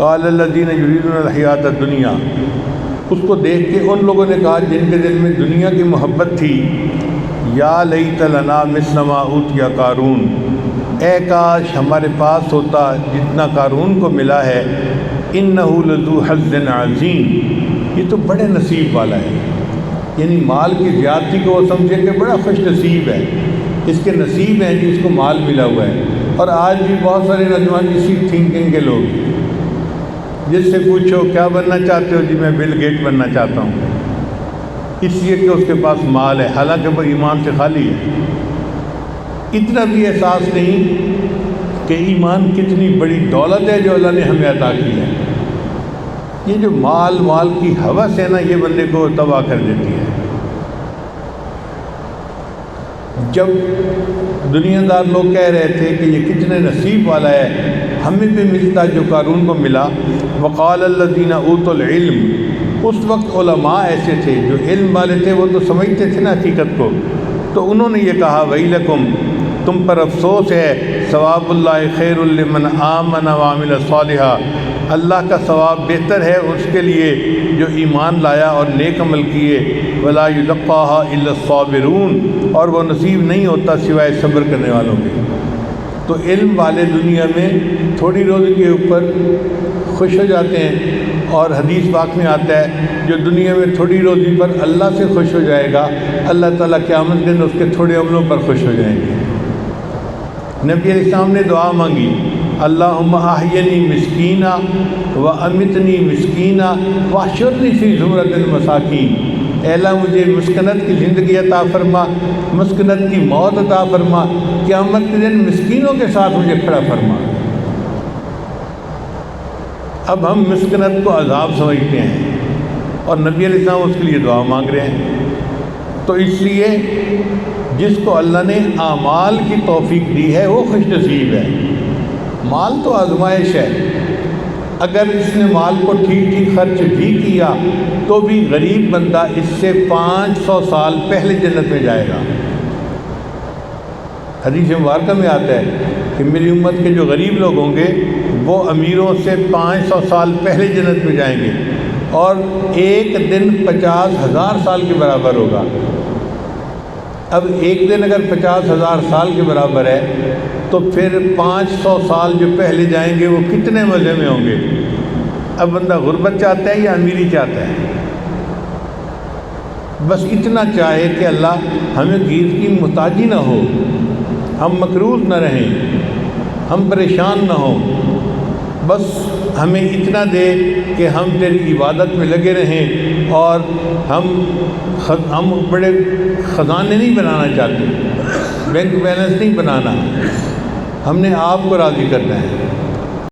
قال الذین یریدون الحیات الدنیا، اس کو دیکھ کے ان لوگوں نے کہا جن کے دل میں دنیا کی محبت تھی، یا لیت لنا مثل ما اوتی قارون، اے کاش ہمارے پاس ہوتا جتنا قارون کو ملا ہے، انہ لذو حظ عظیم، یہ تو بڑے نصیب والا ہے۔ یعنی مال کی زیادتی کو وہ سمجھے کہ بڑا خوش نصیب ہے، اس کے نصیب ہیں جس کو مال ملا ہوا ہے۔ اور آج بھی بہت سارے نوجوان اسی تھنکنگ کے لوگ، جس سے پوچھو کیا بننا چاہتے ہو، جی میں بل گیٹ بننا چاہتا ہوں، اس لیے کہ اس کے پاس مال ہے، حالانکہ وہ ایمان سے خالی ہے۔ اتنا بھی احساس نہیں کہ ایمان کتنی بڑی دولت ہے جو اللہ نے ہمیں عطا کی ہے۔ یہ جو مال کی ہوس ہے نا، یہ بندے کو تباہ کر دیتی ہے۔ جب دنیا دار لوگ کہہ رہے تھے کہ یہ کتنے نصیب والا ہے، ہمیں بھی ملتا جو قارون کو ملا، وقال الذین اوتوا العلم، اس وقت علماء ایسے تھے جو علم والے تھے، وہ تو سمجھتے تھے نا حقیقت کو، تو انہوں نے یہ کہا ویلکم، تم پر افسوس ہے، ثواب اللہ خیر لمن آمن وعمل صالحا، اللہ کا ثواب بہتر ہے اس کے لیے جو ایمان لایا اور نیک عمل کیے، ولا یلقاها الا الصابرون، اور وہ نصیب نہیں ہوتا سوائے صبر کرنے والوں کے۔ تو علم والے دنیا میں تھوڑی روزی کے اوپر خوش ہو جاتے ہیں، اور حدیث پاک میں آتا ہے جو دنیا میں تھوڑی روزی پر اللہ سے خوش ہو جائے گا، اللہ تعالیٰ قیامت کے دن اس کے تھوڑے عملوں پر خوش ہو جائیں گے۔ نبی علیہ السلام نے دعا مانگی، اللہم احینی مسکینہ و امتنی مسکینہ واحشرنی فی زمرۃ المساکین، اے اللہ مجھے مسکنت کی زندگی عطا فرما، مسکنت کی موت عطا فرما، قیامت کے دن مسکینوں کے ساتھ مجھے کھڑا فرما۔ اب ہم مسکنت کو عذاب سمجھتے ہیں، اور نبی علیہ السلام اس کے لیے دعا مانگ رہے ہیں۔ تو اس لیے جس کو اللہ نے اعمال کی توفیق دی ہے وہ خوش نصیب ہے۔ مال تو آزمائش ہے، اگر اس نے مال کو ٹھیک خرچ بھی کیا تو بھی غریب بندہ اس سے 500 سال پہلے جنت میں جائے گا۔ حدیث مبارکہ میں آتا ہے کہ میری امت کے جو غریب لوگ ہوں گے وہ امیروں سے 500 سال پہلے جنت میں جائیں گے، اور ایک دن 50,000 سال کے برابر ہوگا۔ اب ایک دن اگر 50,000 سال کے برابر ہے تو پھر 500 سال جو پہلے جائیں گے وہ کتنے مزے میں ہوں گے۔ اب بندہ غربت چاہتا ہے یا امیری چاہتا ہے؟ بس اتنا چاہے کہ اللہ ہمیں غیر کی محتاجی نہ ہو، ہم مقروض نہ رہیں، ہم پریشان نہ ہوں، بس ہمیں اتنا دے کہ ہم تیری عبادت میں لگے رہیں، اور ہم بڑے خزانے نہیں بنانا چاہتے، بینک بیلنس نہیں بنانا، ہم نے آپ کو راضی کرنا ہے۔